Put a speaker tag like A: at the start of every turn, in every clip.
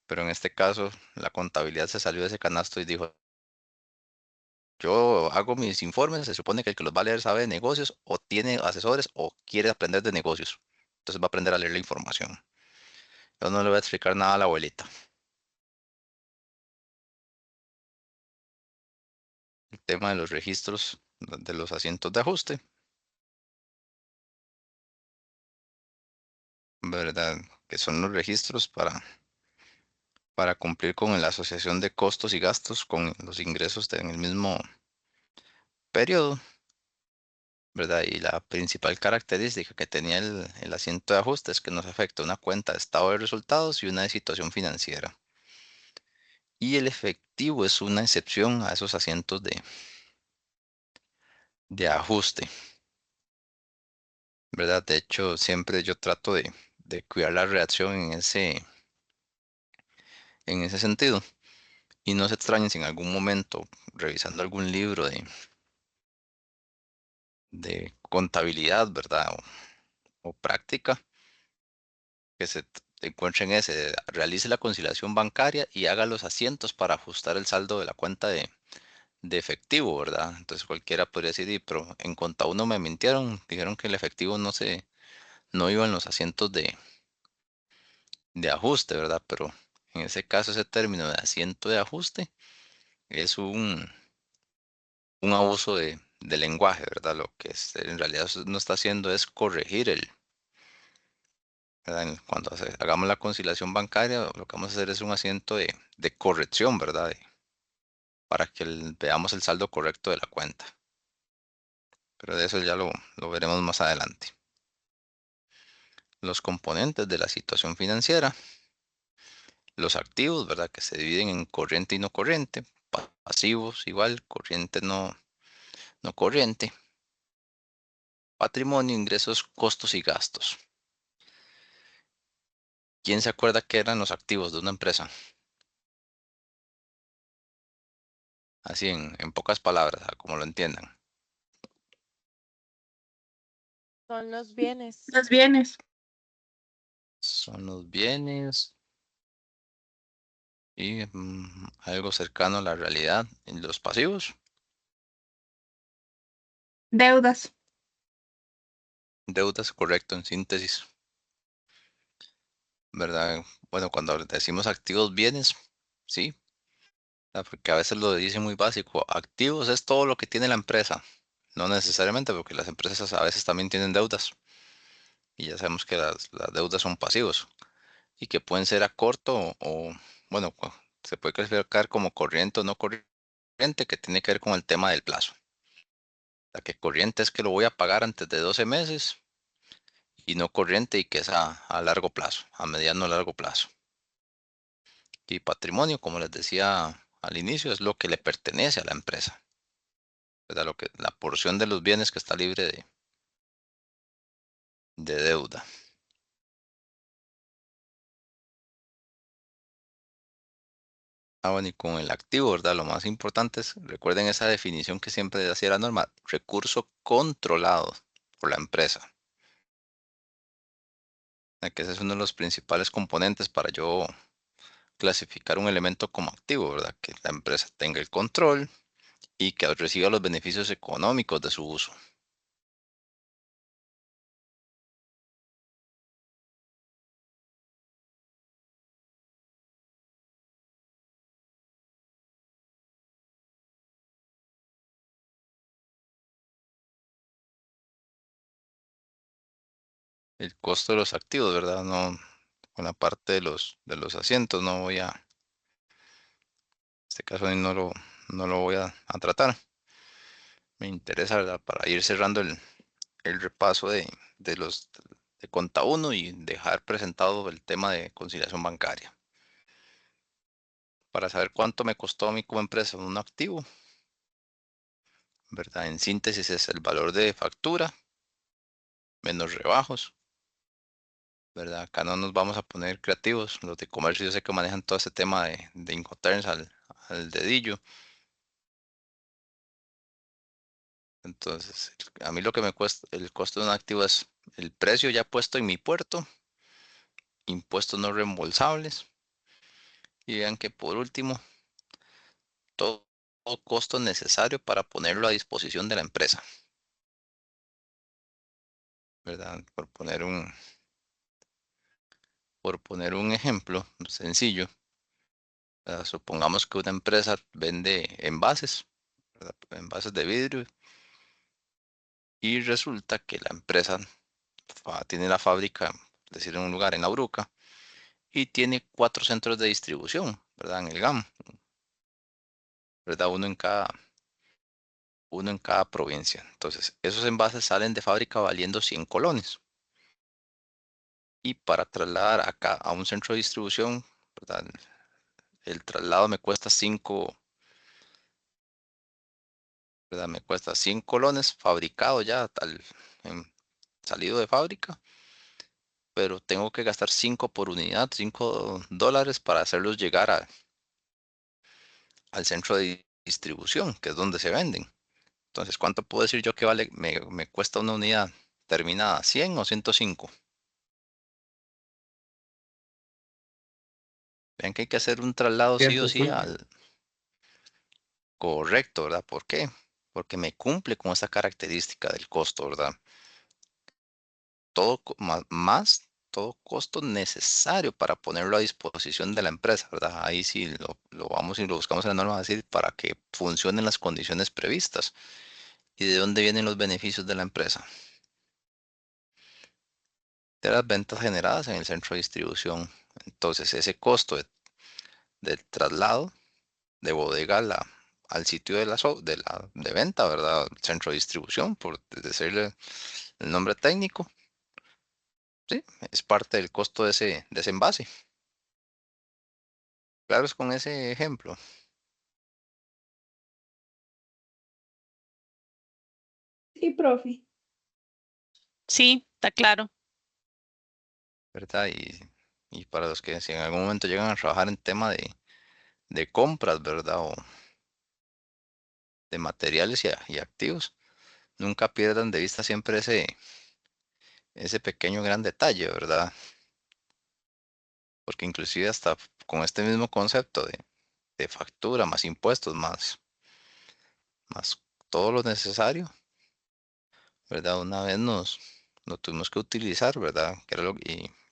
A: Pero en este caso, la contabilidad se salió de ese canasto y dijo, yo hago mis informes, se supone que el que los va a leer sabe de negocios o tiene asesores o quiere aprender de negocios. Entonces va a aprender a leer la información. Yo no le voy a explicar nada a la abuelita. El tema de los registros de los asientos de ajuste, ¿verdad? Que son los registros para cumplir con la asociación de costos y gastos con los ingresos en el mismo periodo, ¿verdad? Y la principal característica que tenía el asiento de ajuste es que nos afecta una cuenta de estado de resultados y una de situación financiera. Y el efectivo es una excepción a esos asientos de ajuste, ¿verdad? De hecho, siempre yo trato de cuidar la reacción en ese sentido. Y no se extrañen si en algún momento, revisando algún libro de contabilidad, ¿verdad? O práctica, que encuentren ese, realice la conciliación bancaria y haga los asientos para ajustar el saldo de la cuenta de efectivo, ¿verdad? Entonces cualquiera podría decir, "Y, pero en conta uno me mintieron, dijeron que el efectivo no iba en los asientos de ajuste, ¿verdad? Pero en ese caso, ese término de asiento de ajuste es un abuso de lenguaje, ¿verdad? Lo que en realidad no está haciendo es corregir ¿verdad? Cuando hagamos la conciliación bancaria, lo que vamos a hacer es un asiento de corrección, ¿verdad? Para que veamos el saldo correcto de la cuenta. Pero de eso ya lo veremos más adelante. Los componentes de la situación financiera, los activos, ¿verdad? Que se dividen en corriente y no corriente, pasivos igual, corriente no corriente, patrimonio, ingresos, costos y gastos. ¿Quién se acuerda qué eran los activos de una empresa? Así en pocas palabras, como lo entiendan.
B: Son los bienes.
C: Los bienes.
A: Son los bienes y algo cercano a la realidad. En los pasivos,
C: Deudas.
A: deudas, correcto, en síntesis, ¿verdad? Bueno, cuando decimos activos, bienes, sí, porque a veces lo dicen muy básico. Activos es todo lo que tiene la empresa. No necesariamente, porque las empresas a veces también tienen deudas. Y ya sabemos que las deudas son pasivos y que pueden ser a corto bueno, se puede clasificar como corriente o no corriente, que tiene que ver con el tema del plazo. La que corriente es que lo voy a pagar antes de 12 meses y no corriente y que es a largo plazo, a mediano o largo plazo. Y patrimonio, como les decía al inicio, es lo que le pertenece a la empresa, ¿verdad? La porción de los bienes que está libre de deuda. Bueno, y con el activo, ¿verdad? Lo más importante es, recuerden esa definición que siempre hacía la norma, recurso controlado por la empresa. Que ese es uno de los principales componentes para yo clasificar un elemento como activo, ¿verdad? Que la empresa tenga el control y que reciba los beneficios económicos de su uso. El costo de los activos, ¿verdad? No, con la parte de los asientos no voy en este caso no lo voy a tratar. Me interesa, ¿verdad? Para ir cerrando el repaso de los de Conta uno y dejar presentado el tema de conciliación bancaria. Para saber cuánto me costó a mí como empresa un activo, ¿verdad? En síntesis es el valor de factura menos rebajos, ¿verdad? Acá no nos vamos a poner creativos. Los de comercio yo sé que manejan todo ese tema de Incoterms al dedillo. Entonces, a mí lo que me cuesta, el costo de un activo es el precio ya puesto en mi puerto, impuestos no reembolsables Y vean que por último, todo costo necesario para ponerlo a disposición de la empresa, ¿verdad? Por poner un ejemplo sencillo, supongamos que una empresa vende envases, ¿verdad? Envases de vidrio, y resulta que la empresa tiene la fábrica, es decir, en un lugar en Auruca, y tiene 4 centros de distribución, ¿verdad? En el GAM, ¿verdad? Uno en cada provincia. Entonces, esos envases salen de fábrica valiendo 100 colones. Y para trasladar acá a un centro de distribución, ¿verdad? El traslado me cuesta 5, ¿verdad? Me cuesta 100 colones fabricado ya, salido de fábrica, pero tengo que gastar 5 por unidad, $5 para hacerlos llegar al centro de distribución, que es donde se venden. Entonces, ¿cuánto puedo decir yo que vale, me cuesta una unidad terminada? ¿100 o 105? Vean que hay que hacer un traslado sí o sí
C: 105.
A: al correcto, ¿verdad? ¿Por qué? Porque me cumple con esa característica del costo, ¿verdad? Todo todo costo necesario para ponerlo a disposición de la empresa, ¿verdad? Ahí sí lo vamos y lo buscamos en la norma, va a decir para que funcionen las condiciones previstas. ¿Y de dónde vienen los beneficios de la empresa? De las ventas generadas en el centro de distribución. Entonces, ese costo del traslado de bodega al sitio de venta, ¿verdad? Centro de distribución, por decirle el nombre técnico, ¿sí? Es parte del costo de ese envase. Claro, es con ese ejemplo,
D: Sí, profe.
E: Sí, está claro.
A: ¿verdad? Y para los que si en algún momento llegan a trabajar en tema de compras, ¿verdad? O de materiales y activos, nunca pierdan de vista siempre ese pequeño gran detalle, ¿verdad? Porque inclusive hasta con este mismo concepto de factura, más impuestos, más todo lo necesario, ¿verdad? Una vez lo tuvimos que utilizar, ¿verdad? Que era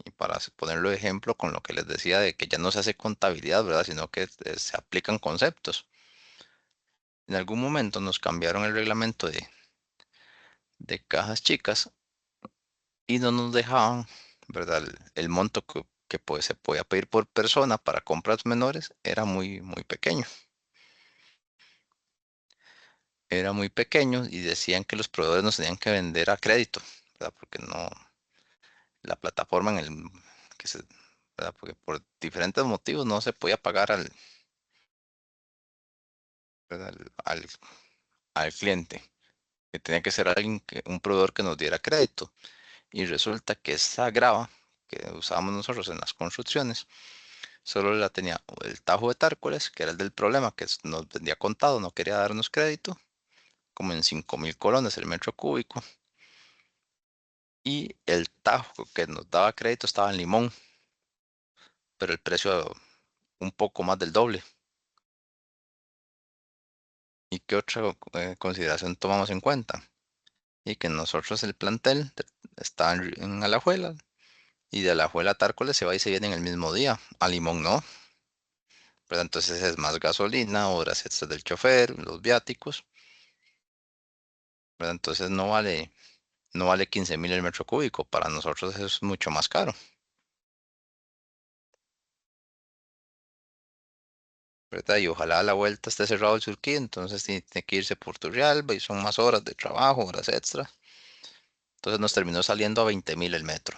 A: y para ponerlo de ejemplo con lo que les decía de que ya no se hace contabilidad, ¿verdad? Sino que se aplican conceptos. En algún momento nos cambiaron el reglamento de cajas chicas y no nos dejaban, ¿verdad? El monto que pues, se podía pedir por persona para compras menores era muy, muy pequeño. Era muy pequeño y decían que los proveedores nos tenían que vender a crédito, ¿verdad? Porque no, la plataforma que se, ¿verdad? Porque por diferentes motivos no se podía pagar ¿verdad? al cliente. Que tenía que ser un proveedor que nos diera crédito. Y resulta que esa grava que usábamos nosotros en las construcciones, solo la tenía el Tajo de Tárcoles, que era el del problema, que nos vendía contado, no quería darnos crédito, como en 5.000 colones el metro cúbico. Y el Tajo que nos daba crédito estaba en Limón, pero el precio un poco más del doble. ¿Y qué otra consideración tomamos en cuenta? Y que nosotros el plantel está en Alajuela, y de Alajuela a Tárcoles se va y se viene en el mismo día. A Limón no, ¿verdad? Entonces es más gasolina, horas extras del chofer, los viáticos, ¿verdad? Entonces no vale 15.000 el metro cúbico, para nosotros es mucho más caro, ¿verdad? Y ojalá a la vuelta esté cerrado el Surquí, entonces tiene que irse por Turrialba y son más horas de trabajo, horas extras. Entonces nos terminó saliendo a 20.000 el metro.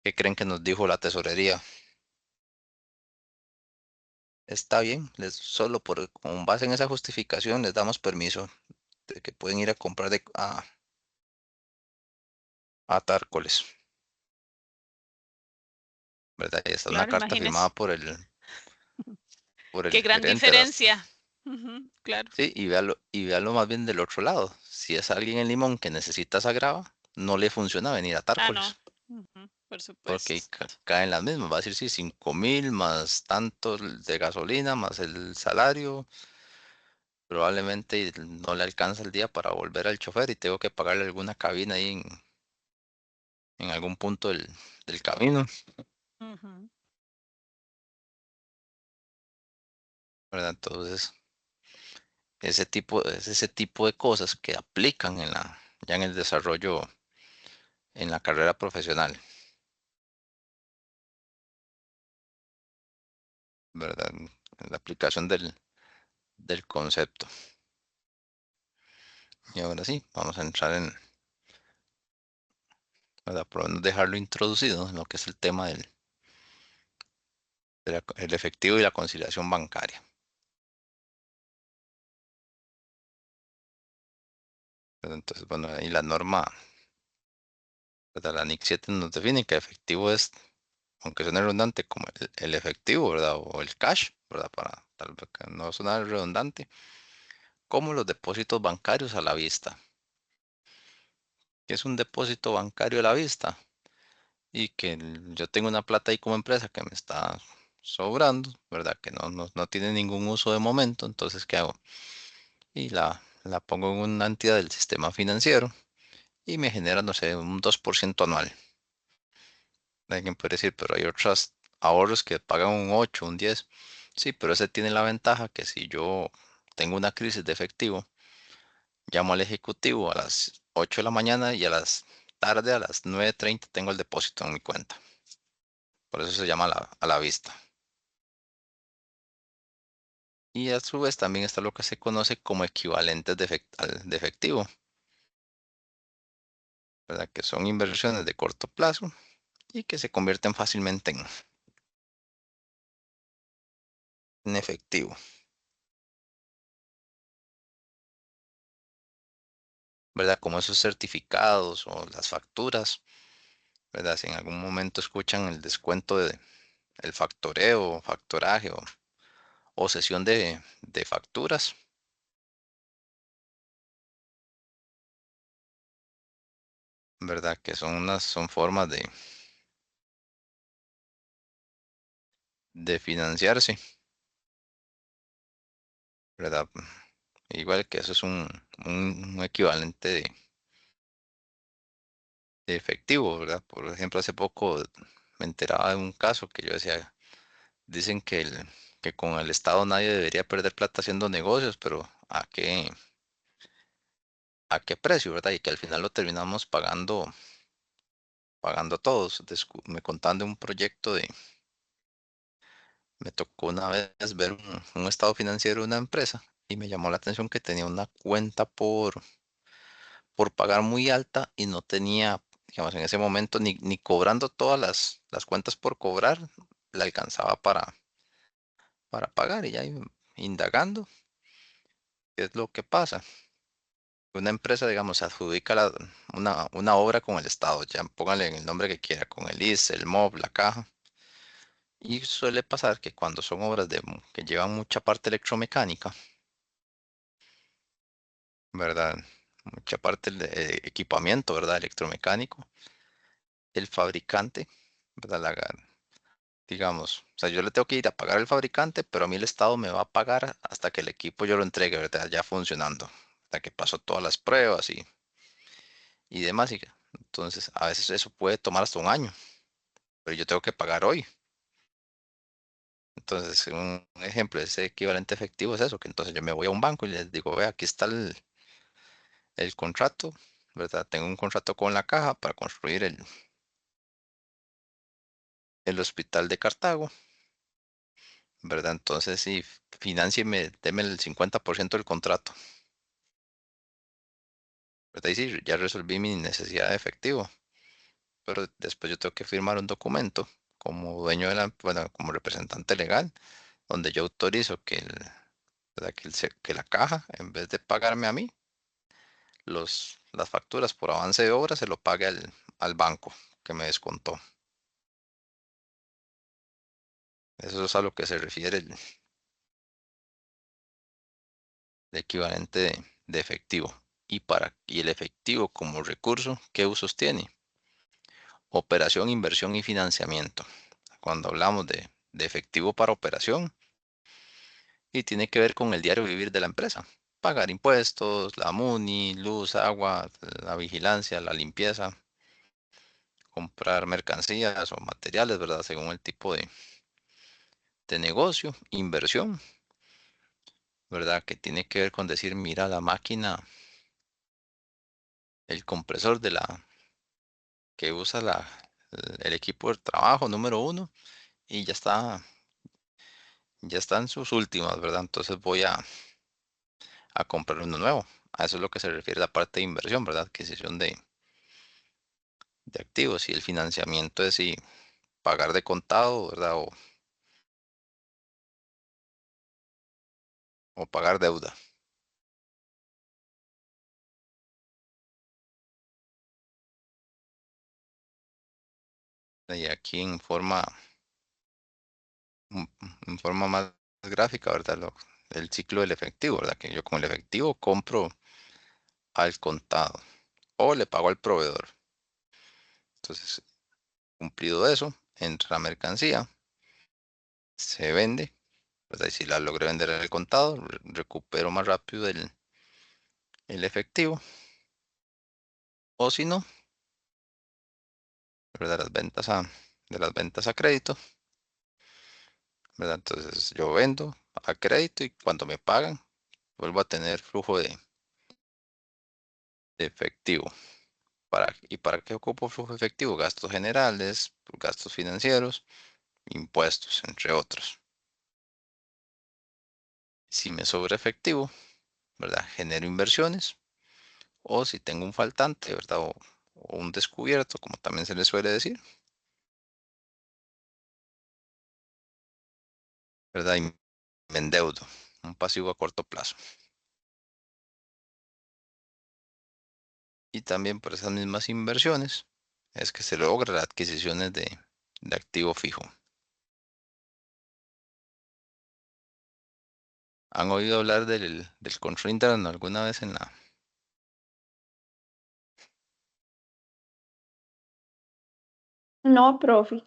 A: ¿Qué creen que nos dijo la tesorería? Está bien, solo con base en esa justificación les damos permiso de que pueden ir a comprar a Tárcoles, ¿verdad? Y está una
E: Claro,
A: carta firmada
E: imagínese.
A: por el
E: Qué gran
A: gerente, ¿verdad?
E: diferencia. Ujú, claro.
A: Sí, y véalo más bien del otro lado. Si es alguien en Limón que necesita esa grava, no le funciona venir a
E: Ah, no.
A: Tárcoles.
E: Ujú. por
A: porque
E: supuesto.
A: caen las mismas. Va a decir, sí, 5,000 más tanto de gasolina, más el salario. Probablemente no le alcanza el día para volver al chofer y tengo que pagarle alguna cabina ahí en algún punto del camino,
E: Ujú.
A: ¿verdad? Entonces, es ese tipo de cosas que aplican ya en el desarrollo, en la carrera profesional, ¿verdad? En la aplicación del concepto. Y ahora sí, vamos a entrar ¿verdad? Por lo menos dejarlo introducido en lo que es el tema el efectivo y la conciliación bancaria. ¿Verdad? Entonces, bueno, ahí la norma, ¿verdad? La NIC 7 nos define que efectivo es, aunque suene redundante, como el efectivo, ¿verdad? O el cash, ¿verdad? Para tal vez que no sonar redundante, como los depósitos bancarios a la vista. ¿Qué es un depósito bancario a la vista? Y que yo tengo una plata ahí como empresa que me está sobrando, ¿verdad? Que no tiene ningún uso de momento, entonces, ¿qué hago? Y la pongo en una entidad del sistema financiero y me genera, no sé, un 2% anual. Alguien puede decir, pero hay otros ahorros que pagan un 8, un 10. Sí, pero ese tiene la ventaja que si yo tengo una crisis de efectivo, llamo al ejecutivo a las 8 de la mañana y a las tarde, a las 9:30, tengo el depósito en mi cuenta. Por eso se llama a la vista. Y a su vez también está lo que se conoce como equivalentes de efectivo, ¿verdad? Que son inversiones de corto plazo y que se convierten fácilmente en efectivo, ¿verdad? Como esos certificados o las facturas, ¿verdad? Si en algún momento escuchan el descuento el factoreo, factoraje o sesión de facturas, ¿verdad? Que son formas de financiarse, ¿verdad? Igual que eso es un equivalente de efectivo, ¿verdad? Por ejemplo, hace poco me enteraba de un caso que yo decía, dicen que con el Estado nadie debería perder plata haciendo negocios, pero ¿a qué precio, verdad? Y que al final lo terminamos pagando todos. Me contaban de un proyecto me tocó una vez ver un estado financiero de una empresa y me llamó la atención que tenía una cuenta por pagar muy alta y no tenía, digamos, en ese momento ni cobrando todas las cuentas por cobrar, le alcanzaba para pagar y ya indagando qué es lo que pasa. Una empresa, digamos, se adjudica una obra con el Estado, ya póngale el nombre que quiera, con el IS, el MOB, la caja. Y suele pasar que cuando son obras que llevan mucha parte electromecánica, ¿verdad? Mucha parte de equipamiento, ¿verdad? Electromecánico, el fabricante, ¿verdad? Digamos, o sea, yo le tengo que ir a pagar al fabricante, pero a mí el Estado me va a pagar hasta que el equipo yo lo entregue, ¿verdad? Ya funcionando, hasta que pasó todas las pruebas y demás. Entonces, a veces eso puede tomar hasta un año, pero yo tengo que pagar hoy. Entonces, un ejemplo de ese equivalente efectivo es eso, que entonces yo me voy a un banco y les digo, ve, aquí está el contrato, ¿verdad? Tengo un contrato con la caja para construir el hospital de Cartago, ¿verdad? Entonces, sí, financieme, deme el 50% del contrato, ¿verdad? Y sí, ya resolví mi necesidad de efectivo, pero después yo tengo que firmar un documento como dueño bueno, como representante legal, donde yo autorizo ¿verdad? Que la caja, en vez de pagarme a mí, las facturas por avance de obra se lo pague al banco que me descontó. Eso es a lo que se refiere el equivalente de efectivo. Y el efectivo como recurso, ¿qué usos tiene? operación, inversión y financiamiento. Cuando hablamos de efectivo para operación, y tiene que ver con el diario vivir de la empresa. Pagar impuestos, la MUNI, luz, agua, la vigilancia, la limpieza, comprar mercancías o materiales, ¿verdad? Según el tipo de negocio, inversión, ¿verdad? Que tiene que ver con decir, mira la máquina, el compresor de la que usa el equipo de trabajo número uno y ya está en sus últimas, ¿verdad? Entonces voy a comprar uno nuevo. A eso es lo que se refiere la parte de inversión, ¿verdad? Adquisición de activos y el financiamiento es si pagar de contado, ¿verdad? O pagar deuda. Y aquí en forma más gráfica, ¿verdad? El ciclo del efectivo, ¿verdad? Que yo con el efectivo compro al contado o le pago al proveedor. Entonces, cumplido eso, entra la mercancía, se vende, ¿verdad? Y si la logré vender al contado, recupero más rápido el efectivo. O si no, ¿verdad? De las ventas a crédito, ¿verdad? Entonces yo vendo a crédito y cuando me pagan, vuelvo a tener flujo de efectivo. ¿Y para qué ocupo flujo efectivo? Gastos generales, gastos financieros, impuestos, entre otros. Si me sobra efectivo, ¿verdad? Genero inversiones. O si tengo un faltante, ¿verdad? O un descubierto, como también se le suele decir, ¿verdad? Y me endeudo, un pasivo a corto plazo. Y también por esas mismas inversiones es que se logra la adquisiciones de activo fijo. ¿Han oído hablar del control interno alguna vez en la...
D: No, profe.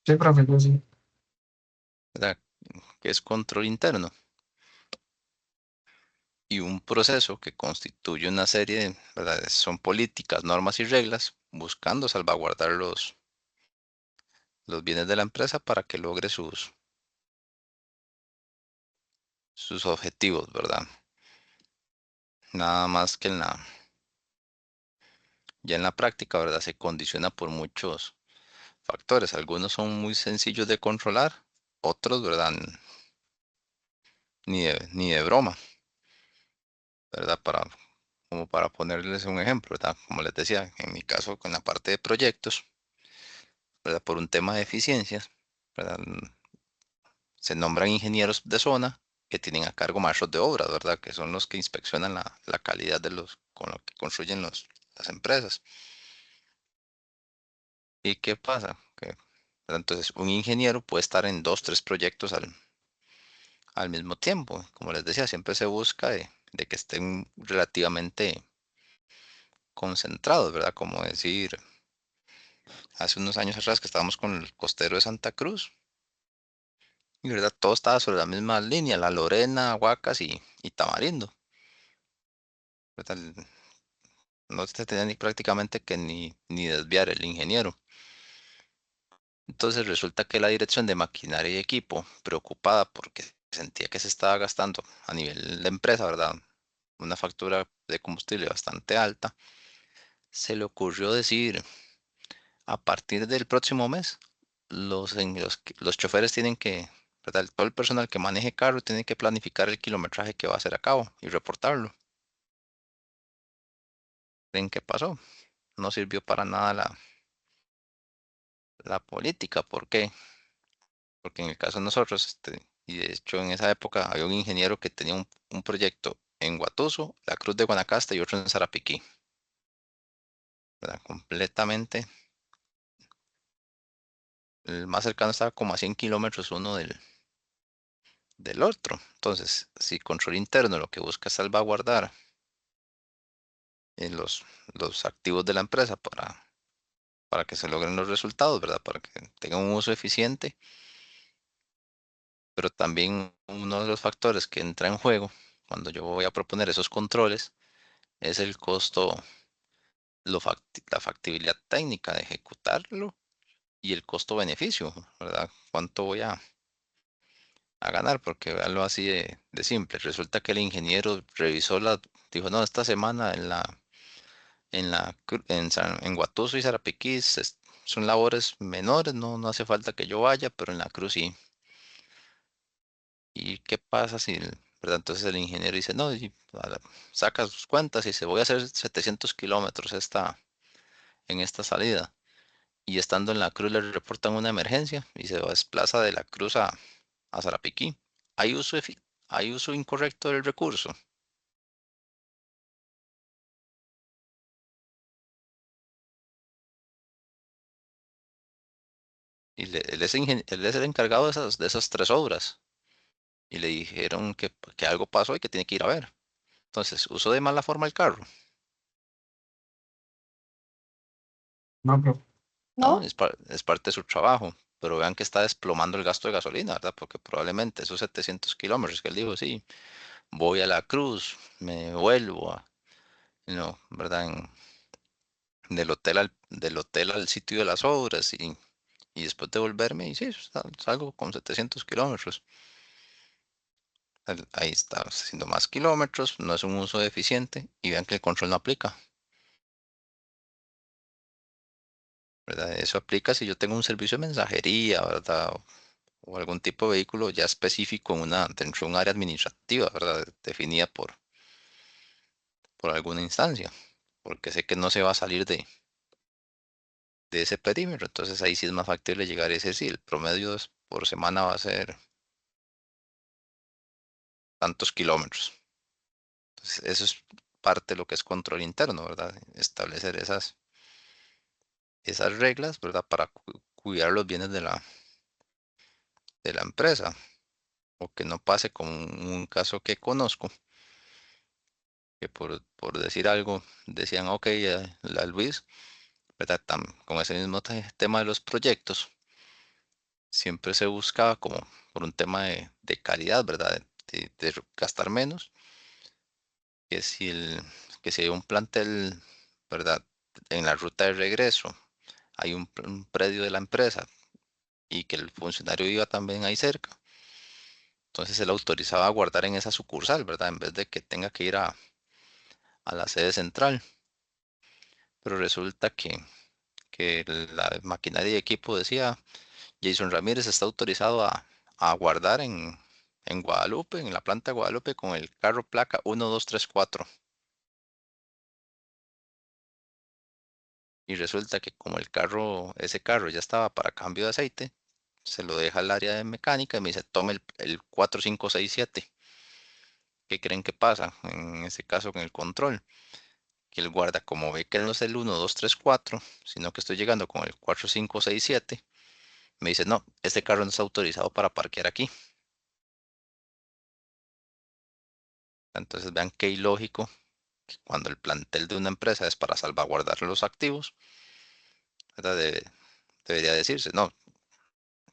C: Sí, profe, yo sí.
A: ¿verdad? Que es control interno? Y un proceso que constituye una serie, ¿verdad? Son políticas, normas y reglas buscando salvaguardar los bienes de la empresa para que logre sus objetivos, ¿verdad? Nada más que ya en la práctica, ¿verdad? Se condiciona por muchos factores. Algunos son muy sencillos de controlar, otros, ¿verdad? Ni de broma, ¿verdad? Como para ponerles un ejemplo, ¿verdad? Como les decía, en mi caso con la parte de proyectos, ¿verdad? Por un tema de eficiencias, ¿verdad? Se nombran ingenieros de zona que tienen a cargo maestros de obra, ¿verdad? Que son los que inspeccionan la calidad con lo que construyen las empresas. ¿Y qué pasa? ¿Verdad? Entonces, un ingeniero puede estar en dos, tres proyectos al mismo tiempo. Como les decía, siempre se busca de que estén relativamente concentrados, ¿verdad? Como decir, hace unos años atrás que estábamos con el costero de Santa Cruz, y verdad, todo estaba sobre la misma línea, La Lorena, Huacas y Tamarindo, ¿verdad? No se tenía ni prácticamente que ni desviar el ingeniero. Entonces resulta que la dirección de maquinaria y equipo, preocupada porque sentía que se estaba gastando a nivel de empresa, ¿verdad? Una factura de combustible bastante alta, se le ocurrió decir, a partir del próximo mes, los choferes tienen que, ¿verdad? Todo el personal que maneje carro tiene que planificar el kilometraje que va a hacer a cabo y reportarlo. ¿Ven qué pasó? No sirvió para nada la política. ¿Por qué? Porque en el caso de nosotros, y de hecho en esa época había un ingeniero que tenía un proyecto en Guatuso, la Cruz de Guanacaste y otro en Sarapiquí, ¿verdad? Completamente. El más cercano estaba como a 100 kilómetros uno del otro. Entonces, si control interno lo que busca es salvaguardar los activos de la empresa para que se logren los resultados, ¿verdad? Para que tengan un uso eficiente, pero también uno de los factores que entra en juego cuando yo voy a proponer esos controles es el costo, la factibilidad técnica de ejecutarlo y el costo-beneficio, ¿verdad? ¿Cuánto voy a ganar? Porque veanlo así de simple. Resulta que el ingeniero revisó dijo, no, esta semana en Guatuso y Sarapiquí son labores menores, no hace falta que yo vaya, pero en la cruz sí. ¿Y qué pasa si, verdad? Entonces el ingeniero dice, no, saca sus cuentas y se voy a hacer 700 kilómetros en esta salida. Y estando en la cruz le reportan una emergencia y se desplaza de la cruz a Sarapiquí. ¿Hay hay uso incorrecto del recurso? Y él es el encargado de esas 3 obras. Y le dijeron que algo pasó y que tiene que ir a ver. Entonces, ¿usó de mala forma el carro?
C: No, profe.
A: No,
D: ¿No?
A: es parte de su trabajo. Pero vean que está desplomando el gasto de gasolina, ¿verdad? Porque probablemente esos 700 kilómetros que él dijo, sí, voy a la cruz, me vuelvo no, ¿verdad? Del hotel al sitio de las obras y después de volverme, y sí, salgo con 700 kilómetros. Ahí está haciendo más kilómetros, no es un uso eficiente y vean que el control no aplica, ¿verdad? Eso aplica si yo tengo un servicio de mensajería, ¿verdad? O algún tipo de vehículo ya específico dentro de un área administrativa, ¿verdad? Definida por alguna instancia, porque sé que no se va a salir de ese perímetro, entonces ahí sí es más factible llegar a decir, sí, el promedio por semana va a ser tantos kilómetros. Entonces, eso es parte de lo que es control interno, ¿verdad? Establecer esas reglas, ¿verdad? Para cuidar los bienes de la empresa. O que no pase como un caso que conozco, que por decir algo decían, ok, la Luis, ¿verdad? Con ese mismo tema de los proyectos, siempre se buscaba como por un tema de calidad, ¿verdad? De gastar menos, que si, que si hay un plantel, ¿verdad? En la ruta de regreso hay un predio de la empresa y que el funcionario iba también ahí cerca, entonces él autorizaba a guardar en esa sucursal, ¿verdad? En vez de que tenga que ir a la sede central. Pero resulta que la maquinaria y equipo decía, Jason Ramírez está autorizado a guardar en Guadalupe, en la planta de Guadalupe, con el carro placa 1234. Y resulta que como ese carro ya estaba para cambio de aceite, se lo deja al área de mecánica y me dice, tome el 4567. ¿Qué creen que pasa en ese caso con el control? Que el guarda, como ve que no es el 1234, sino que estoy llegando con el 4567, me dice, no, este carro no está autorizado para parquear aquí. Entonces vean qué ilógico que cuando el plantel de una empresa es para salvaguardar los activos, ¿verdad? Debería decirse, no,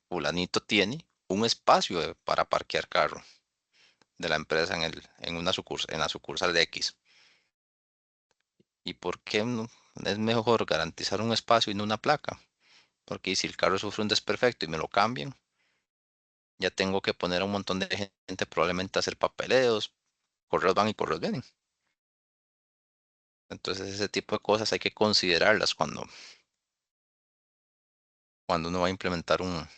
A: fulanito tiene un espacio para parquear carro de la empresa en la sucursal de X. ¿Y por qué no? Es mejor garantizar un espacio y no una placa? Porque si el carro sufre un desperfecto y me lo cambian, ya tengo que poner a un montón de gente probablemente a hacer papeleos, correos van y correos vienen. Entonces ese tipo de cosas hay que considerarlas cuando uno va a implementar un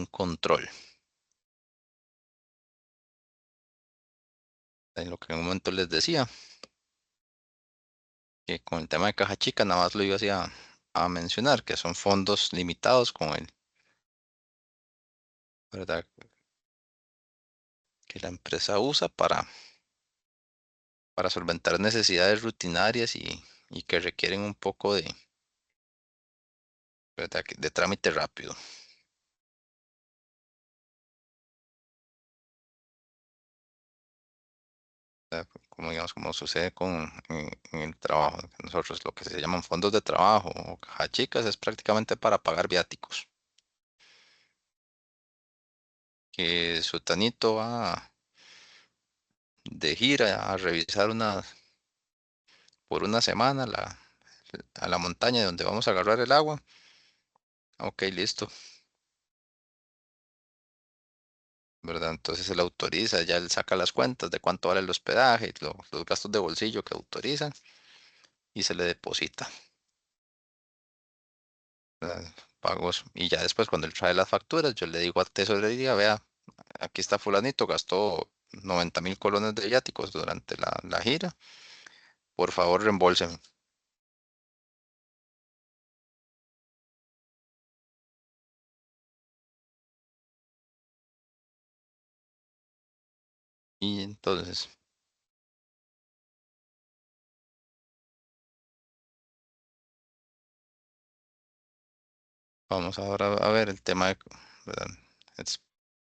A: control. En lo que en un momento les decía, que con el tema de caja chica nada más lo iba a mencionar, que son fondos limitados ¿verdad? Que la empresa usa para solventar necesidades rutinarias y que requieren un poco ¿verdad? De trámite rápido. ¿Verdad? como digamos, como sucede en el trabajo. Nosotros lo que se llaman fondos de trabajo o caja chicas es prácticamente para pagar viáticos. Que Sutanito va de gira a revisar por una semana a la montaña donde vamos a agarrar el agua. Ok, listo, ¿verdad? Entonces él autoriza, ya él saca las cuentas de cuánto vale el hospedaje, los gastos de bolsillo que autorizan y se le deposita, ¿verdad? Pagos. Y ya después cuando él trae las facturas, yo le digo a tesorería, vea, aquí está fulanito, gastó 90.000 colones de viáticos durante la gira, por favor reembolseme. Y entonces, vamos ahora a ver el tema de, ¿verdad?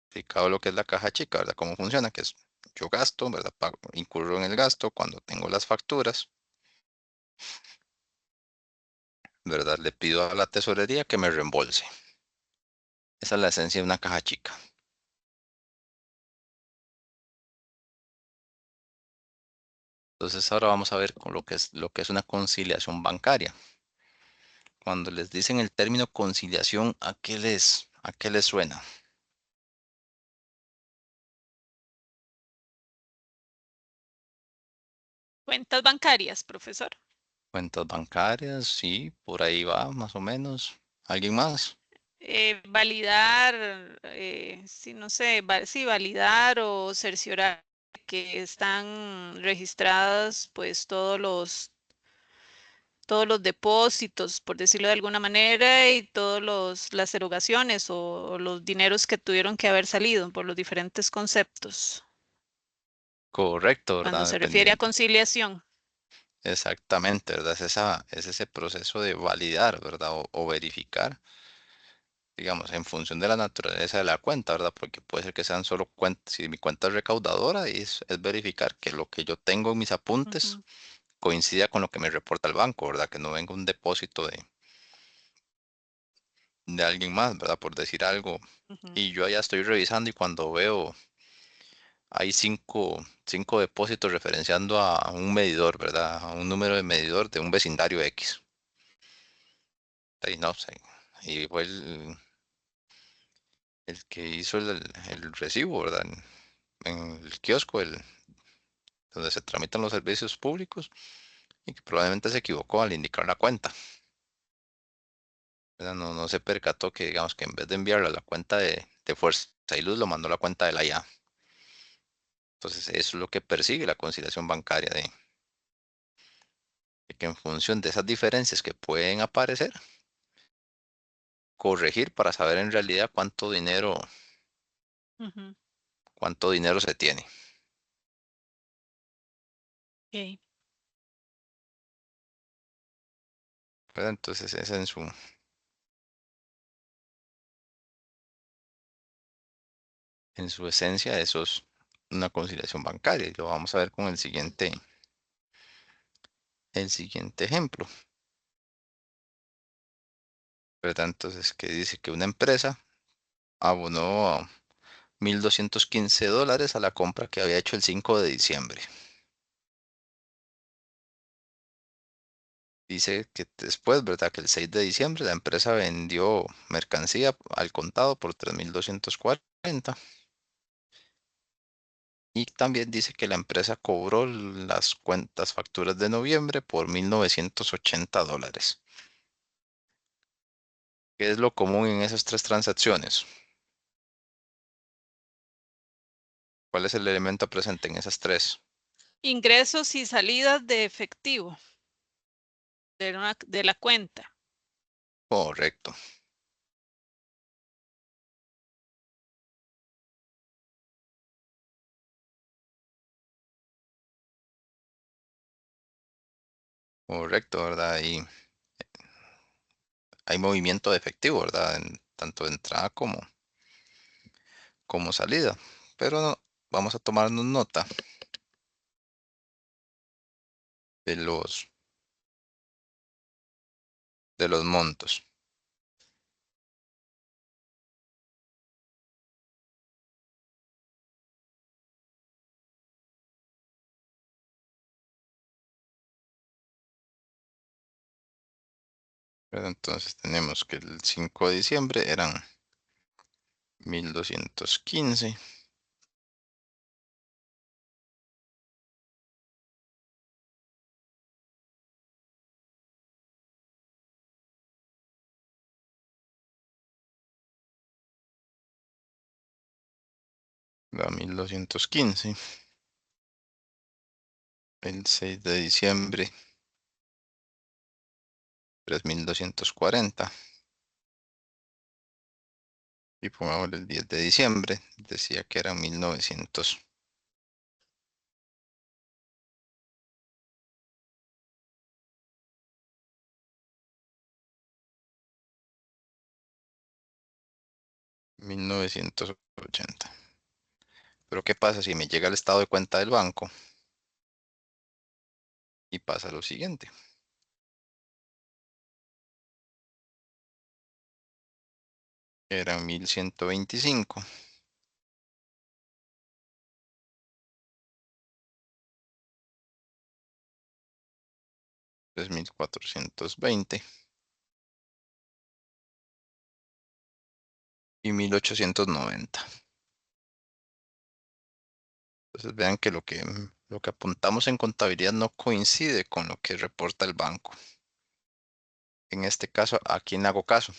A: Explicado lo que es la caja chica, ¿verdad? Cómo funciona, que es yo gasto, ¿verdad? Incurro en el gasto cuando tengo las facturas, ¿verdad? Le pido a la tesorería que me reembolse. Esa es la esencia de una caja chica. Entonces ahora vamos a ver con lo que es una conciliación bancaria. Cuando les dicen el término conciliación, ¿a qué les suena?
E: Cuentas bancarias, profesor.
A: Cuentas bancarias, sí, por ahí va, más o menos. ¿Alguien más?
E: Validar, sí, no sé, sí, validar o cerciorar que están registradas pues todos los depósitos, por decirlo de alguna manera, y las erogaciones o los dineros que tuvieron que haber salido por los diferentes conceptos,
A: Correcto,
E: cuando
A: ¿verdad?
E: se refiere a
A: Dependiendo.
E: conciliación.
A: Exactamente, ¿verdad? Es ese proceso de validar, ¿verdad? O verificar, digamos, en función de la naturaleza de la cuenta, ¿verdad? Porque puede ser que sean solo cuentas, si mi cuenta es recaudadora, es verificar que lo que yo tengo en mis apuntes
E: Ujú,
A: coincida con lo que me reporta el banco, ¿verdad? Que no venga un depósito de alguien más, ¿verdad? Por decir algo.
E: ujú.
A: Y yo allá estoy revisando y cuando veo hay cinco depósitos referenciando a un medidor, ¿verdad? A un número de medidor de un vecindario X. Y no sé. Y fue el que hizo el recibo, ¿verdad? En el kiosco, donde se tramitan los servicios públicos, y que probablemente se equivocó al indicar la cuenta, ¿verdad? No se percató que, digamos, que en vez de enviarlo a la cuenta de Fuerza y Luz, lo mandó a la cuenta de la IA. Entonces, eso es lo que persigue la conciliación bancaria, de que en función de esas diferencias que pueden aparecer, corregir para saber en realidad
E: Ujú,
A: cuánto dinero se tiene,
E: ok.
A: ¿verdad? Entonces, esa en su esencia, eso es una conciliación bancaria. Y lo vamos a ver con el siguiente ejemplo, ¿verdad? Entonces, que dice que una empresa abonó $1,215 a la compra que había hecho el 5 de diciembre. Dice que después, ¿verdad? Que el 6 de diciembre la empresa vendió mercancía al contado por 3.240. Y también dice que la empresa cobró las cuentas facturas de noviembre por $1,980. ¿Qué es lo común en esas tres transacciones? ¿Cuál es el elemento presente en esas tres?
E: Ingresos y salidas de efectivo de la cuenta.
A: Correcto, correcto, ¿verdad? Y hay movimiento de efectivo, ¿verdad? Tanto de entrada como salida. Pero vamos a tomarnos nota de los montos. Pero entonces tenemos que el 5 de diciembre eran 1215. Da 1215. El 6 de diciembre, 3240. Y pongamos el 10 de diciembre, decía que eran 1900. $1980. Pero ¿qué pasa si me llega el estado de cuenta del banco y pasa lo siguiente? Eran 1125. 3420 y 1890. Entonces vean que lo que apuntamos en contabilidad no coincide con lo que reporta el banco. En este caso, ¿a quién le hago caso?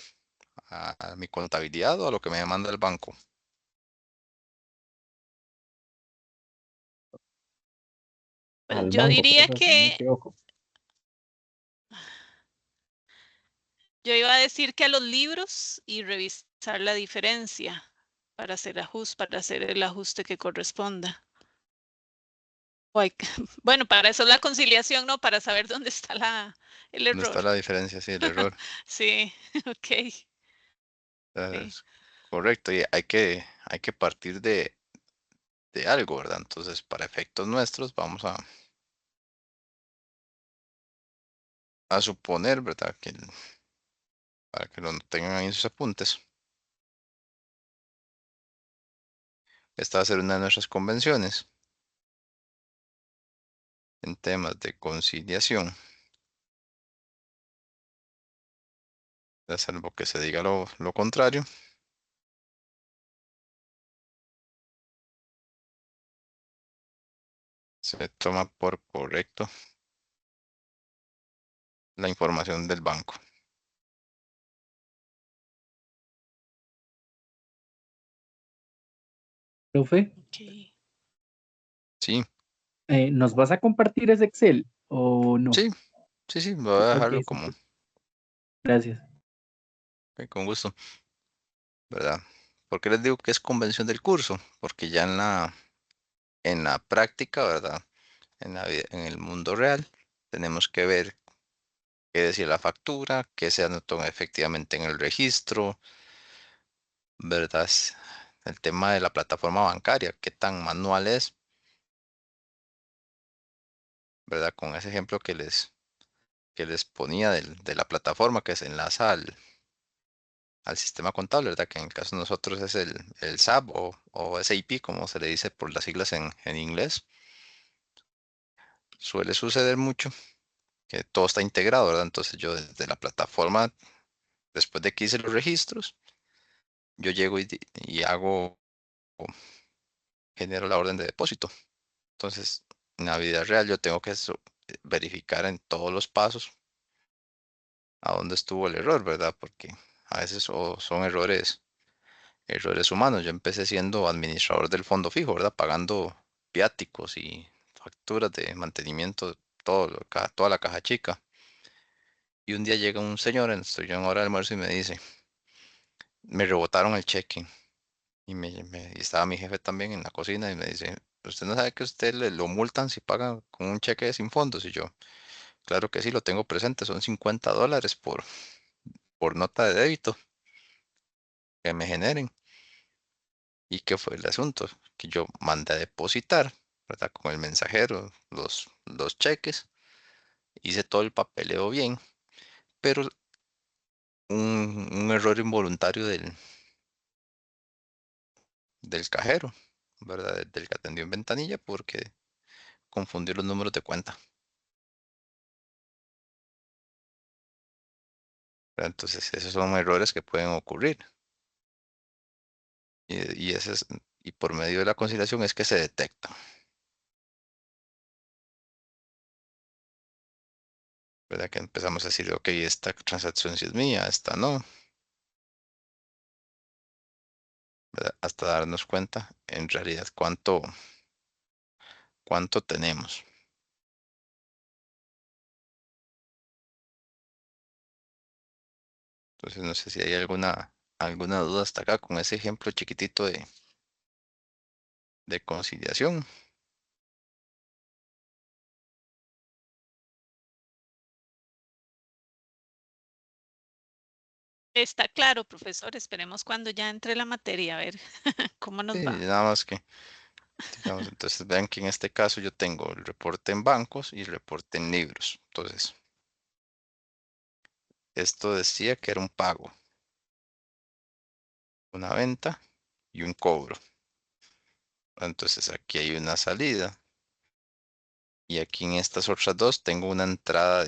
A: ¿A mi contabilidad o a lo que me demanda el banco?
E: Pues
C: Al
E: yo
C: banco,
E: diría
C: profe, si no me
E: que
C: equivoco.
E: yo iba a decir que a los libros y revisar la diferencia para hacer el ajuste que corresponda. Bueno, para eso es la conciliación, ¿no? Para saber dónde está el
A: ¿Dónde
E: error.
A: está la diferencia? Sí, el error.
E: Sí, ok. Sí.
A: Es correcto, y hay que partir de algo, ¿verdad? Entonces, para efectos nuestros, vamos a suponer, ¿verdad? Para que lo tengan ahí en sus apuntes. Esta va a ser una de nuestras convenciones en temas de conciliación, salvo que se diga lo contrario. Se toma por correcto la información del banco.
C: Profe,
E: Ok.
A: Sí,
C: ¿nos vas a compartir ese Excel o no?
A: sí, sí, sí, voy a
C: Ok,
A: dejarlo como
C: súper. Gracias.
A: con gusto, ¿verdad? ¿Por qué les digo que es convención del curso? Porque ya en la práctica, ¿verdad? En el mundo real, tenemos que ver qué decía la factura, qué se anotó efectivamente en el registro, ¿verdad? El tema de la plataforma bancaria, qué tan manual es, ¿verdad? Con ese ejemplo que les ponía de la plataforma que se enlaza al sistema contable, ¿verdad? Que en el caso de nosotros es el SAP o SAP, como se le dice por las siglas en inglés. Suele suceder mucho que todo está integrado, ¿verdad? Entonces yo desde la plataforma, después de que hice los registros, yo llego y genero la orden de depósito. Entonces, en la vida real yo tengo que verificar en todos los pasos a dónde estuvo el error, ¿verdad? Porque a veces son errores humanos. Yo empecé siendo administrador del fondo fijo, ¿verdad? Pagando viáticos y facturas de mantenimiento, toda la caja chica. Y un día llega un señor, estoy yo en hora de almuerzo y me dice, me rebotaron el cheque. Y estaba mi jefe también en la cocina y me dice, ¿usted no sabe que usted lo multan si paga con un cheque sin fondos? Y yo, claro que sí, lo tengo presente, son $50 por nota de débito que me generen. ¿Y qué fue el asunto? Que yo mandé a depositar, ¿verdad? Con el mensajero, los cheques. hice todo el papeleo bien, pero un error involuntario del cajero, ¿verdad? Del que atendió en ventanilla porque confundió los números de cuenta. ¿Verdad? Entonces, esos son errores que pueden ocurrir. Y por medio de la conciliación es que se detecta. ¿Verdad? Que empezamos a decir, ok, esta transacción sí es mía, esta no. ¿Verdad? Hasta darnos cuenta en realidad cuánto tenemos. Entonces, no sé si hay alguna duda hasta acá con ese ejemplo chiquitito de conciliación.
E: Está claro, profesor. Esperemos cuando ya entre la materia, a ver cómo nos
A: Sí,
E: va.
A: nada más que, digamos, entonces vean que en este caso yo tengo el reporte en bancos y el reporte en libros. Entonces, esto decía que era un pago, una venta y un cobro. Entonces aquí hay una salida y aquí en estas otras dos tengo una entrada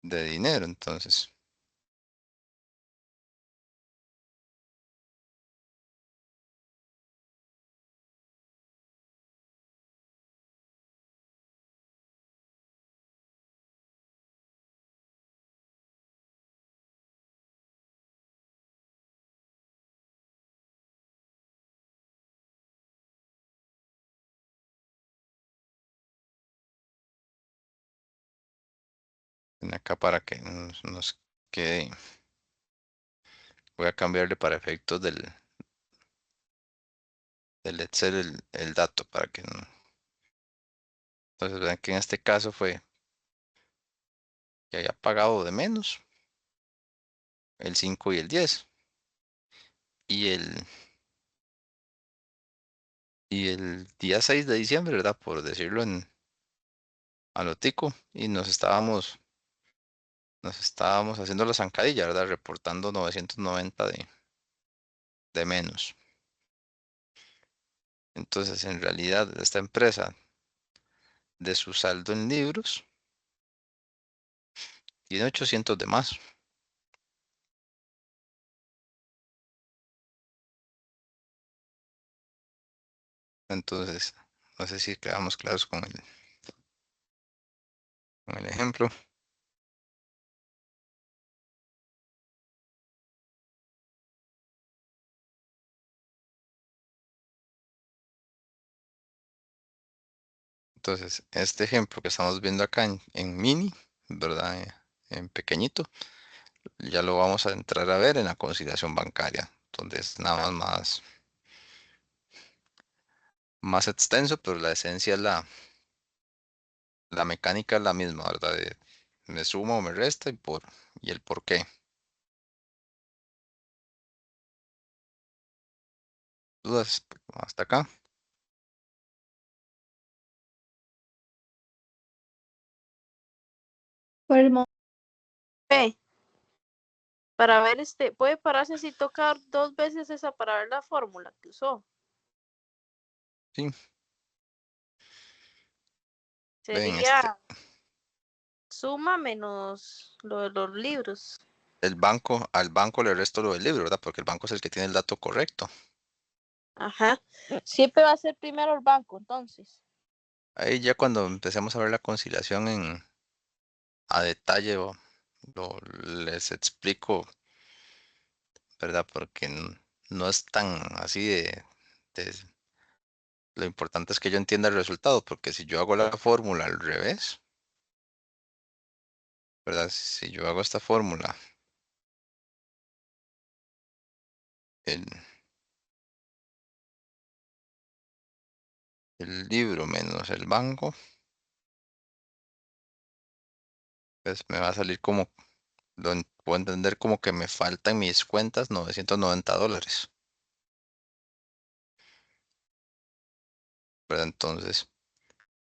A: de dinero. Entonces, ven acá para que nos quede, voy a cambiarle para efectos del Excel el dato para que no. Entonces, vean que en este caso fue que haya pagado de menos el 5 y el 10 y el día 6 de diciembre, ¿verdad? Por decirlo a lo tico, y nos estábamos haciendo la zancadilla, ¿verdad? Reportando 990 de menos. Entonces, en realidad, esta empresa, de su saldo en libros, tiene 800 de más. Entonces, no sé si quedamos claros con el ejemplo. Entonces, este ejemplo que estamos viendo acá en mini, ¿verdad? En pequeñito, ya lo vamos a entrar a ver en la conciliación bancaria, donde es nada más extenso, pero la esencia es la mecánica es la misma, ¿verdad? Me suma o me resta y el por qué. ¿Dudas hasta acá?
D: Por el momento,
B: Ve, para ver puede pararse si tocar dos veces esa para ver la fórmula que usó.
A: Sí, ven,
B: Sería suma menos lo de los libros.
A: al banco le resto lo del libro, ¿verdad? Porque el banco es el que tiene el dato correcto.
B: Ajá. Siempre va a ser primero el banco, entonces.
A: Ahí ya cuando empecemos a ver la conciliación a detalle, les explico, ¿verdad? Porque no es tan así de- Lo importante es que yo entienda el resultado, porque si yo hago la fórmula al revés, ¿verdad? Si yo hago esta fórmula, el, el libro menos el banco, pues me va a salir como, puedo entender como que me faltan mis cuentas $990. ¿verdad? Entonces,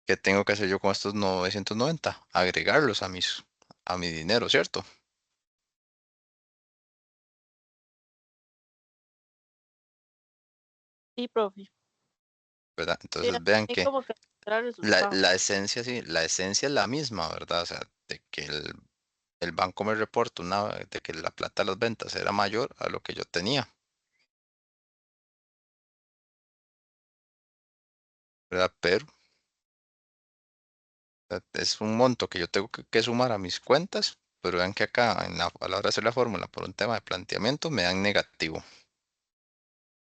A: ¿qué tengo que hacer yo con estos 990? Agregarlos a mi dinero, ¿cierto?
B: Sí, profe.
A: ¿Verdad?
B: Sí, a
A: Entonces vean
B: mí
A: que
B: como que me da el resultado.
A: la esencia, sí, la esencia es la misma, ¿verdad? O sea, de que el banco me reporta de que la plata de las ventas era mayor a lo que yo tenía, ¿verdad? Pero es un monto que yo tengo que sumar a mis cuentas, pero vean que acá a la hora de hacer la fórmula por un tema de planteamiento me dan negativo.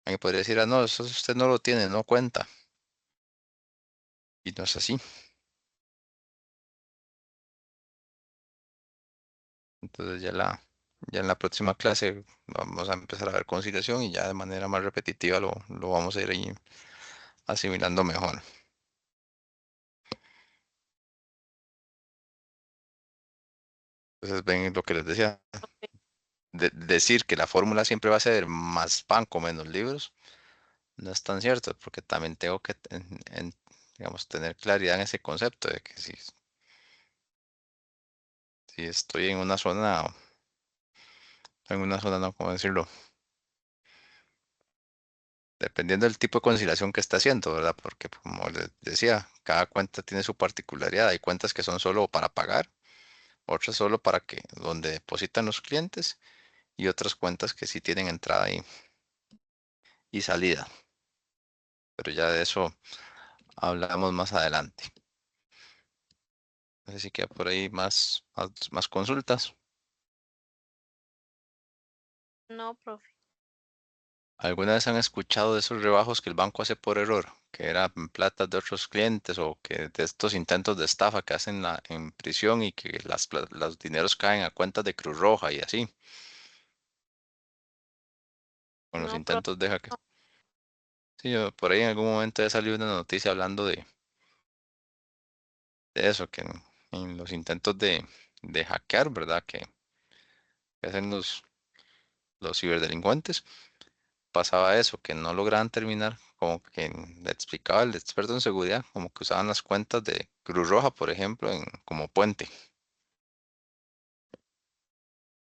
A: Alguien podría decir, ah, no, eso usted no lo tiene, no cuenta. Y no es así. Entonces ya en la próxima clase vamos a empezar a ver conciliación y ya de manera más repetitiva lo vamos a ir ahí asimilando mejor. Entonces ven lo que les decía, decir que la fórmula siempre va a ser más banco menos libros, no es tan cierto, porque también tengo que, digamos, tener claridad en ese concepto de que si estoy en una zona, no, ¿cómo decirlo? Dependiendo del tipo de conciliación que está haciendo, ¿verdad? Porque como les decía, cada cuenta tiene su particularidad. Hay cuentas que son solo para pagar, otras solo para que, donde depositan los clientes, y otras cuentas que sí tienen entrada y salida. Pero ya de eso hablamos más adelante. Así que por ahí más consultas.
B: No, profe.
A: ¿Alguna vez han escuchado de esos rebajos que el banco hace por error? Que eran platas de otros clientes o que de estos intentos de estafa que hacen en prisión y que los dineros caen a cuentas de Cruz Roja y así, con los
B: No, profe.
A: intentos de hackeo. Sí, por ahí en algún momento ha salido una noticia hablando de eso, que en los intentos de hackear, ¿verdad? Que hacen los ciberdelincuentes, pasaba eso, que no lograban terminar, como que le explicaba el experto en seguridad, como que usaban las cuentas de Cruz Roja, por ejemplo, como puente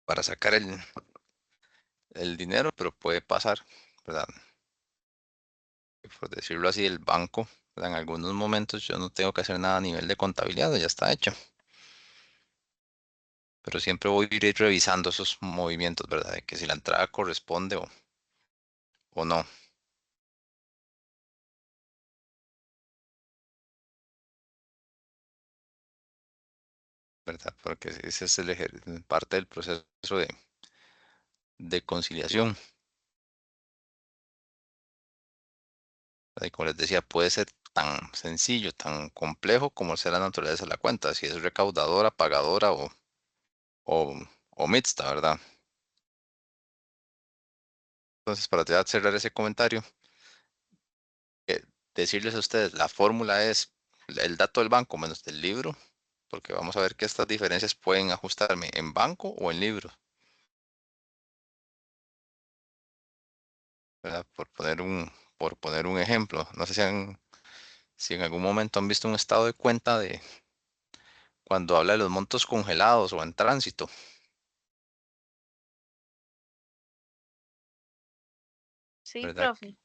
A: para sacar el dinero, pero puede pasar, ¿verdad? Por decirlo así, el banco, ¿verdad? En algunos momentos yo no tengo que hacer nada a nivel de contabilidad, ya está hecho, pero siempre voy a ir revisando esos movimientos, ¿verdad? De que si la entrada corresponde o no, ¿verdad? Porque ese es parte del proceso de conciliación. Y como les decía, puede ser tan sencillo, tan complejo como sea la naturaleza de la cuenta, si es recaudadora, pagadora o, o mixta, ¿verdad? Entonces, para ya cerrar ese comentario, decirles a ustedes, la fórmula es el dato del banco menos del libro, porque vamos a ver que estas diferencias pueden ajustarme en banco o en libro, ¿verdad? Por poner un ejemplo, no sé si en algún momento han visto un estado de cuenta de cuando habla de los montos congelados o en tránsito,
B: Sí,
A: ¿verdad?
B: profe.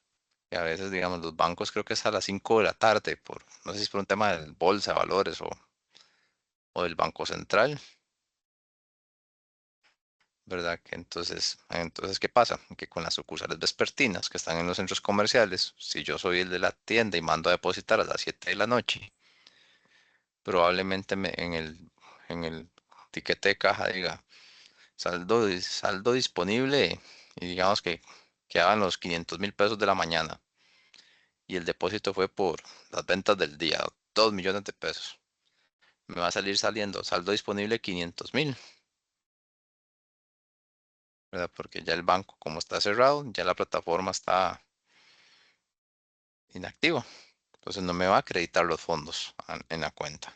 A: Que a veces, digamos, los bancos creo que es a las 5 de la tarde, no sé si es por un tema del bolsa de valores o del Banco Central, ¿verdad? Que entonces, ¿qué pasa? Que con las sucursales vespertinas que están en los centros comerciales, si yo soy el de la tienda y mando a depositar a las 7 de la noche, probablemente en el tiquete de caja diga saldo disponible y digamos que quedaban los 500.000 pesos de la mañana y el depósito fue por las ventas del día, 2 millones de pesos. Me va a salir saliendo saldo disponible 500.000, ¿verdad? Porque ya el banco, como está cerrado, ya la plataforma está inactiva. Entonces no me va a acreditar los fondos en la cuenta,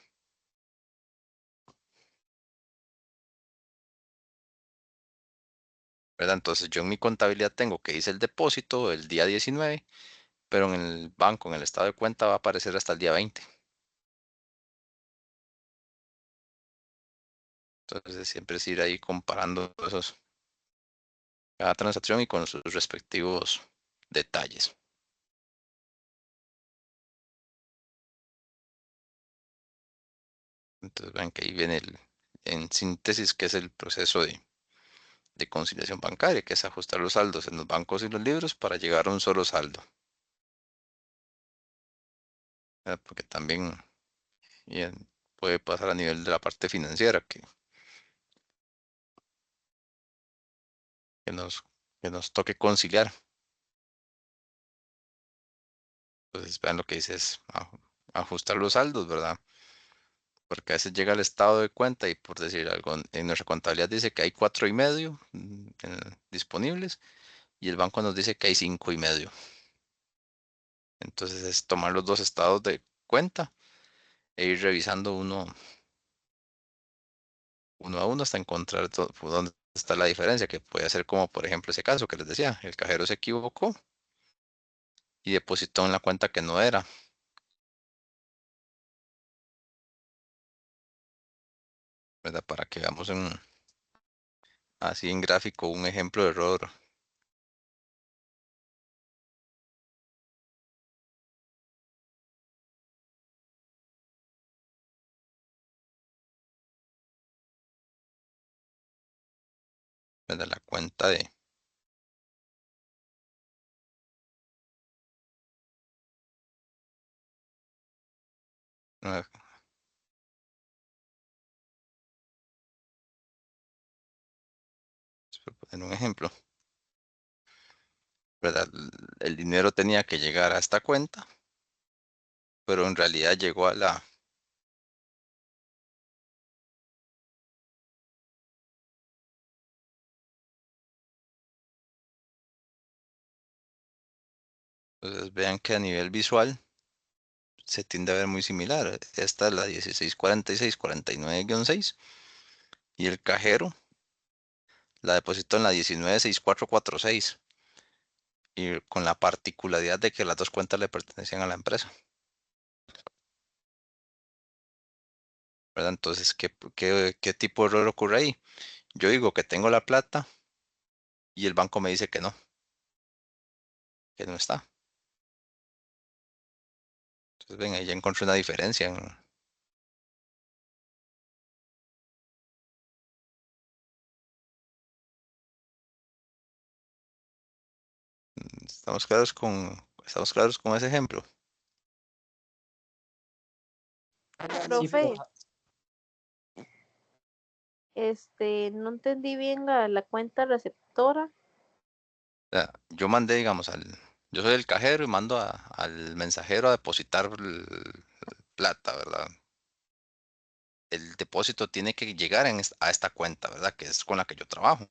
A: ¿verdad? Entonces yo en mi contabilidad tengo que hice el depósito el día 19 pero en el banco, en el estado de cuenta, va a aparecer hasta el día 20. Entonces siempre es ir ahí comparando cada transacción y con sus respectivos detalles. Entonces ven que ahí viene en síntesis, que es el proceso de conciliación bancaria, que es ajustar los saldos en los bancos y los libros para llegar a un solo saldo. Porque también puede pasar a nivel de la parte financiera que nos, que nos toque conciliar. Entonces vean lo que dice es ajustar los saldos, ¿verdad? Porque a veces llega el estado de cuenta y por decir algo, en nuestra contabilidad dice que hay 4,5 disponibles y el banco nos dice que hay 5,5. Entonces es tomar los dos estados de cuenta e ir revisando uno a uno hasta encontrar dónde está la diferencia, que puede ser como por ejemplo ese caso que les decía, el cajero se equivocó y depositó en la cuenta que no era, ¿verdad? Para que veamos así en gráfico un ejemplo de error, ¿verdad? La cuenta de... ah, Por poner un ejemplo, ¿verdad? El dinero tenía que llegar a esta cuenta, pero en realidad llegó a la... Entonces vean que a nivel visual se tiende a ver muy similar. Esta es la 1646-49-6 y el cajero la depositó en la 196446 y con la particularidad de que las dos cuentas le pertenecían a la empresa, ¿verdad? Entonces, ¿qué tipo de error ocurre ahí? Yo digo que tengo la plata y el banco me dice que no está. Entonces, ven, ahí ya encontré una diferencia. Estamos claros con ese ejemplo.
C: Sí,
B: Profe, no entendí bien la cuenta receptora.
A: O sea, yo mandé, digamos, yo soy el cajero y mando al mensajero a depositar plata, ¿verdad? El depósito tiene que llegar a esta cuenta, ¿verdad? Que es con la que yo trabajo.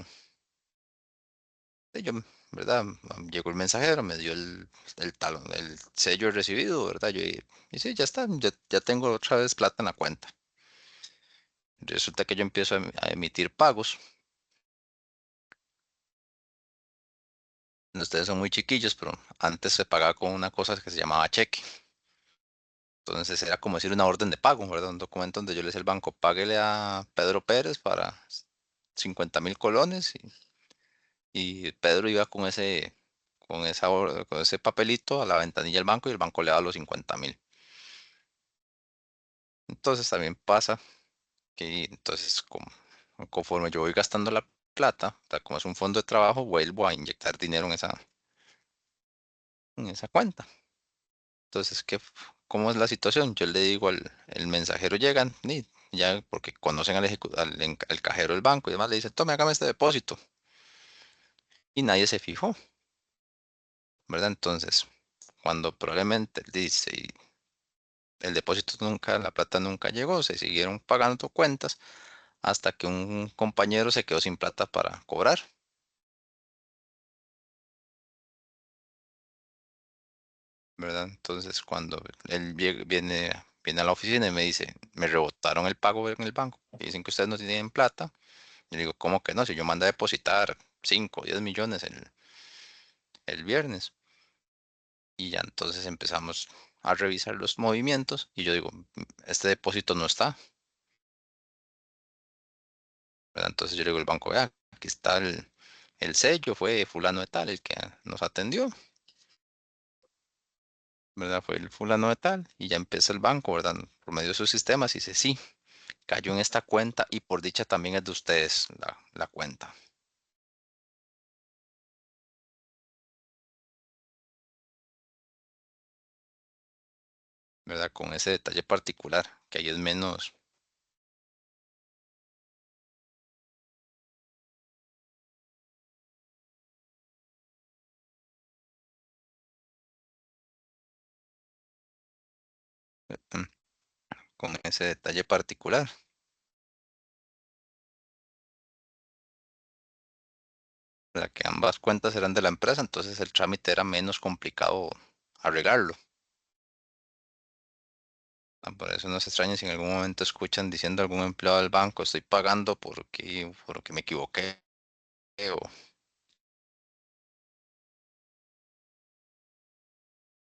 A: Y yo, ¿verdad? Llegó el mensajero, me dio el talón, el sello recibido, ¿verdad? Y sí, ya está, ya tengo otra vez plata en la cuenta. Resulta que yo empiezo a emitir pagos. Ustedes son muy chiquillos, pero antes se pagaba con una cosa que se llamaba cheque. Entonces era como decir una orden de pago, ¿verdad? Un documento donde yo le decía al banco, páguele a Pedro Pérez para 50,000 colones y Pedro iba con ese papelito a la ventanilla del banco y el banco le daba los 50,000. Entonces también pasa que entonces conforme yo voy gastando la plata, o sea, como es un fondo de trabajo, vuelvo a inyectar dinero en esa cuenta. Entonces, ¿cómo es la situación? Yo le digo el mensajero llegan, y ya porque conocen al cajero del banco y demás, le dicen, tome, hágame este depósito. Y nadie se fijó, ¿verdad? Entonces, cuando probablemente dice, y el depósito nunca, la plata nunca llegó, se siguieron pagando cuentas hasta que un compañero se quedó sin plata para cobrar, ¿verdad? Entonces, cuando él viene a la oficina y me dice, me rebotaron el pago en el banco y dicen que ustedes no tienen plata. Y le digo, ¿cómo que no? Si yo mandé a depositar 5 o 10 millones el viernes. y ya entonces empezamos a revisar los movimientos y yo digo, este depósito no está, ¿verdad? Entonces yo le digo al banco, vea, aquí está el sello, fue fulano de tal el que nos atendió, ¿verdad? Fue el fulano de tal y ya empieza el banco, ¿verdad? Por medio de sus sistemas y dice, sí, cayó en esta cuenta y por dicha también es de ustedes la cuenta. ¿Verdad? Con ese detalle particular, que ahí es menos, mm, con ese detalle particular. ¿Verdad? Que ambas cuentas eran de la empresa, entonces el trámite era menos complicado arreglarlo. Por eso no se extraña si en algún momento escuchan diciendo a algún empleado del banco, estoy pagando porque me equivoqué. O,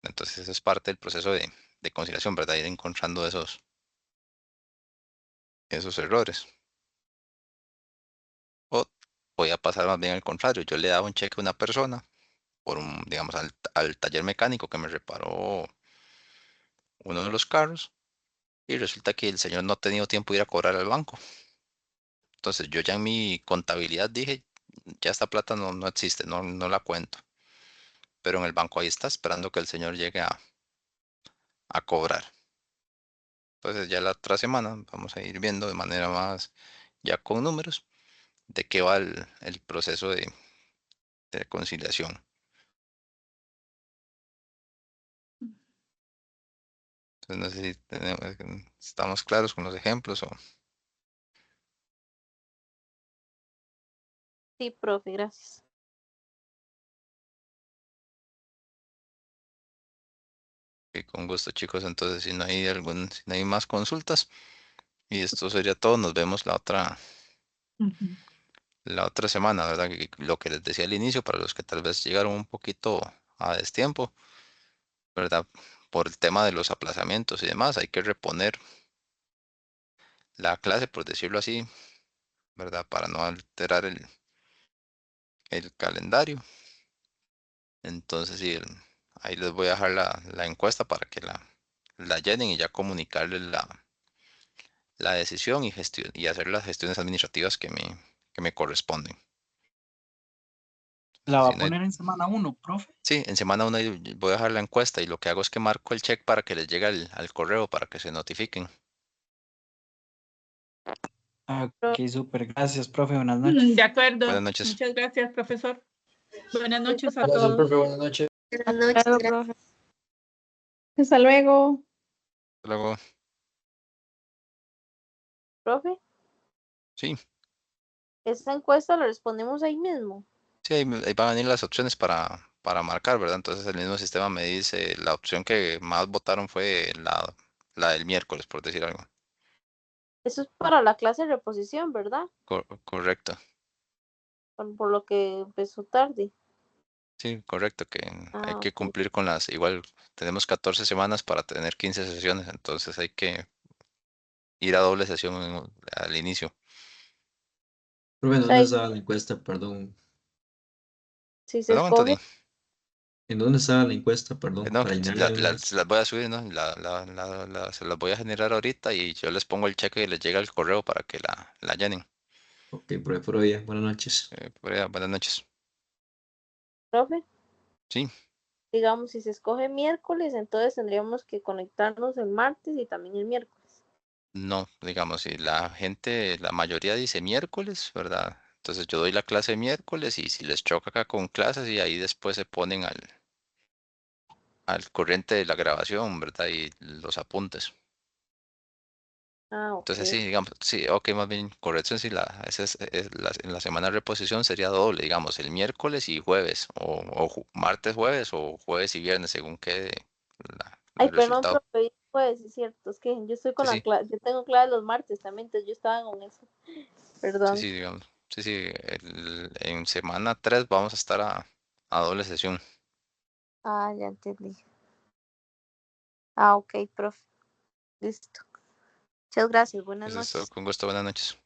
A: entonces eso es parte del proceso de conciliación, ¿verdad? Ir encontrando esos errores. O podía pasar más bien al contrario, yo le daba un cheque a una persona por digamos, al taller mecánico que me reparó uno de los carros y resulta que el señor no ha tenido tiempo de ir a cobrar al banco. Entonces yo ya en mi contabilidad dije, ya esta plata no existe, no la cuento. Pero en el banco ahí está esperando que el señor llegue a cobrar. Entonces ya la otra semana vamos a ir viendo de manera más, ya con números, de qué va el proceso de conciliación. Entonces no sé si estamos claros con los ejemplos o
B: Sí, profe, gracias.
A: que con gusto chicos. Entonces si no hay si no hay más consultas y esto sería todo, nos vemos
C: Ujú.
A: la otra semana, ¿verdad? Lo que les decía al inicio, para los que tal vez llegaron un poquito a destiempo, ¿verdad? Por el tema de los aplazamientos y demás, hay que reponer la clase, por decirlo así, ¿verdad? Para no alterar el calendario. Entonces, sí, ahí les voy a dejar la encuesta para que la llenen y ya comunicarles la decisión y hacer las gestiones administrativas que me corresponden.
C: La va
A: Si
C: a
A: no hay-
C: poner en semana 1, profe.
A: sí, en semana 1 voy a dejar la encuesta y lo que hago es que marco el check para que les llegue al correo para que se notifiquen.
C: Ok, súper. Gracias, profe. Buenas noches.
F: De acuerdo.
A: Buenas noches.
F: Muchas gracias, profesor. Buenas noches a
B: Gracias,
F: todos.
B: profe.
G: Buenas noches.
B: Hasta luego, profe.
D: Hasta luego.
A: Hasta luego.
B: Profe,
A: Sí,
B: esta encuesta la respondemos ahí mismo.
A: sí, ahí van a venir las opciones para marcar, ¿verdad? Entonces el mismo sistema me dice, la opción que más votaron fue la del miércoles, por decir algo.
B: Eso es para la clase de reposición, ¿verdad?
A: Correcto.
B: Por lo que empezó tarde.
A: Sí, correcto, que hay
B: Ah,
A: que
B: ok.
A: cumplir igual tenemos 14 semanas para tener 15 sesiones, entonces hay que ir a doble sesión al inicio.
G: Profe,
B: O
G: ¿en
B: sea,
G: dónde estaba la encuesta? Perdón.
B: si se
A: Perdón,
B: escoge,
A: Anthony.
G: ¿En dónde estaba la encuesta? Perdón,
A: No,
G: para llenarla de una
A: se
G: vez.
A: las voy a subir, ¿no? Se las voy a generar ahorita y yo les pongo el cheque y les llega el correo para que la llenen.
G: Ok, profe, por hoy. Buenas noches.
A: Buenas noches.
B: profe,
A: Sí,
B: digamos, si se escoge miércoles, entonces tendríamos que conectarnos el martes y también el miércoles.
A: no, digamos, si la gente, la mayoría dice miércoles, ¿verdad? Entonces yo doy la clase miércoles y si les choca acá con clases y ahí después se ponen al corriente de la grabación, ¿verdad? Y los apuntes.
B: Ah,
A: Entonces
B: ok.
A: sí, digamos, sí, ok, más bien corrección, sí, en la semana de reposición sería doble, digamos, el miércoles y jueves, o martes, jueves, o jueves y viernes, según quede
B: Ay,
A: el
B: perdón,
A: resultado.
B: profe, pues es cierto, es que yo estoy con
A: Sí,
B: la
A: sí,
B: clase, yo tengo clase los martes también, entonces yo estaba con eso.
A: sí,
B: Perdón.
A: sí, digamos, sí, sí, en semana 3 vamos a estar a doble sesión.
B: Ah, ya entendí. Ah, ok, profe. Listo. Muchas gracias. Buenas
A: Eso es todo.
B: noches.
A: Con gusto, buenas noches.